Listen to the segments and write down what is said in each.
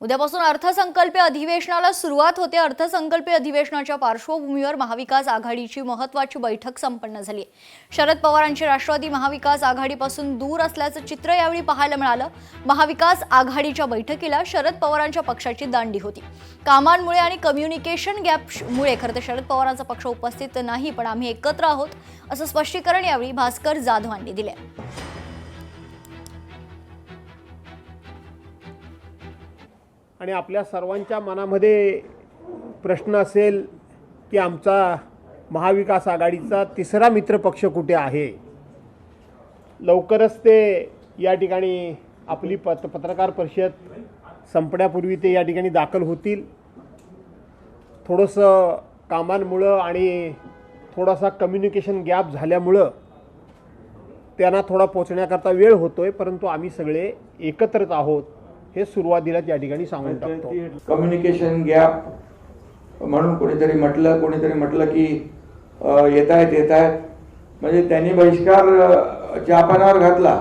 उद्यापासून अर्थसंकल्पीय अधिवेशनाला सुरुवात होते। अर्थसंकल्पीय अधिवेशनाच्या पार्श्वभूमीवर महाविकास आघाडीची महत्त्वाची बैठक संपन्न झाली। शरद पवारांची राष्ट्रवादी महाविकास आघाडीपासून दूर असल्याचं चित्र यावेळी पाहायला मिळालं। महाविकास आघाडीच्या बैठकीला शरद पवारांच्या पक्षाची दांडी होती। कामांमुळे आणि कम्युनिकेशन गॅपमुळे खरं तर शरद पवारांचा पक्ष उपस्थित नाही, पण आम्ही एकत्र आहोत असं स्पष्टीकरण यावेळी भास्कर जाधवांनी दिले। आणि आपल्या सर्वांच्या मनामध्ये प्रश्न असेल की आमचा महाविकास आघाडीचा तिसरा मित्रपक्ष कुठे आहे। लवकरच ते या ठिकाणी आपली पत्रकार परिषद संपण्यापूर्वी ते या ठिकाणी दाखल होतील। थोडंसं कामांमुळं आणि थोडासा कम्युनिकेशन गॅप झाल्यामुळं त्यांना थोडा पोचण्याकरता वेळ होतोय, परंतु आम्ही सगळे एकत्रच आहोत हे सुरुवातीला त्या ठिकाणी सांगून टाकतो। कम्युनिकेशन गॅप म्हणून कोणीतरी म्हटलं की येत आहेत म्हणजे त्यांनी बहिष्कार जापानावर घातला,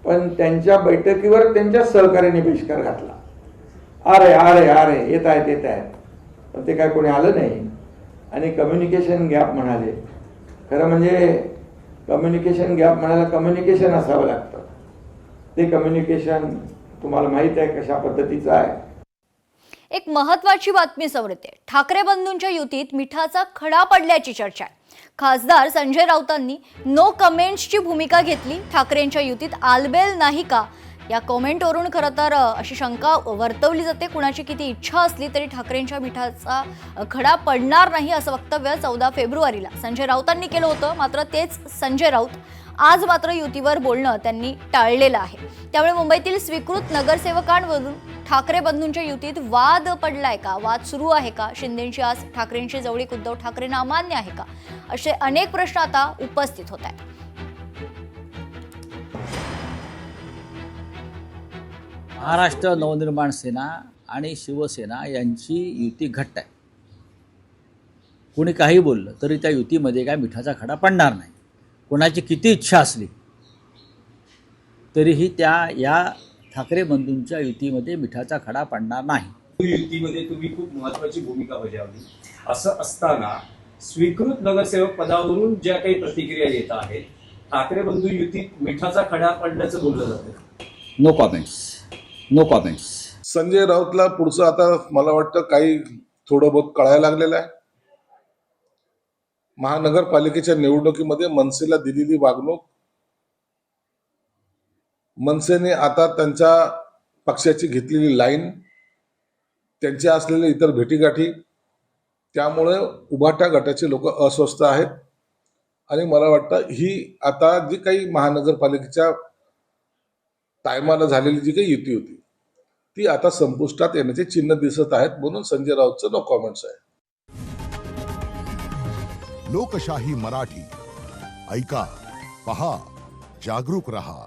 पण त्यांच्या बैठकीवर त्यांच्या सहकार्याने बहिष्कार घातला। अरे येत आहेत पण ते काय कोणी आलं नाही। आणि कम्युनिकेशन गॅप म्हणाले, खरं म्हणजे कम्युनिकेशन गॅप म्हणायला कम्युनिकेशन असावं लागतं। ते कम्युनिकेशन तुम्हाला माहित आहे कशा पद्धतीचं आहे। एक महत्त्वाची बातमी समोर येते। ठाकरे बंधूंच्या युतीत मिठाचा खडा पडल्याची चर्चा आहे। खासदार संजय राऊतांनी नो कमेंट्सची भूमिका घेतली। ठाकरेंच्या युतीत आलबेल नाही का या कमेंटवरून खरं तर अशी शंका वर्तवली जाते। कुणाची किती इच्छा असली तरी ठाकरेंच्या मिठाचा खडा पडणार नाही असं वक्तव्य 14 फेब्रुवारीला संजय राऊतांनी केलं होतं। मात्र तेच संजय राऊत आज मात्र युतीवर बोलणं त्यांनी टाळलेलं आहे। त्यामुळे मुंबईतील स्वीकृत नगरसेवकांवरून ठाकरे बंधूंच्या युतीत वाद पडलाय का, वाद सुरू आहे का, शिंदेंची आज ठाकरेंची जवळीक उद्धव ठाकरेंना अमान्य आहे का, असे अनेक प्रश्न आता उपस्थित होत आहेत। महाराष्ट्र नवनिर्माण सेना आणि शिवसेना यांची युती घट्ट आहे। कोणी काही बोललं तरी त्या युतीमध्ये काय मिठाचा खडा पडणार नाही। कोणाची किती इच्छा असली तरीही या ठाकरे बंधूंच्या युतीमध्ये मिठाचा खडा पडणार नाही। युतीमध्ये तुम्ही खूप महत्त्वाची भूमिका बजावली, असं असताना स्वीकृत नगरसेवक पदावरून ज्या काही प्रतिक्रिया येत आहेत, ठाकरे बंधू युतीत मिठाचा खडा पडल्याचं बोललं जातं। No comments. संजय राऊतला पुढचं आता मला वाटतं काही थोडं बहुत कळायला लागलेलं आहे। महानगरपालिकेच्या निवडणुकीमध्ये मनसेला दिलेली वागणूक, मनसेने आता त्यांच्या पक्षाची घेतलेली लाईन, त्यांचे असलेले इतर भेटीगाठी, त्यामुळे उभाटा गटाचे लोक अस्वस्थ आहेत। आणि मला वाटतं ही आता जी काही महानगरपालिकेच्या टायमाला झालेली जी काही युती होती ती आता संपुष्टात येण्याचे चिन्ह दिसत आहेत, म्हणून संजय राऊतचं नो कॉमेंट्स आहे। लोकशाही मराठी ऐका, पहा, जागरूक रहा।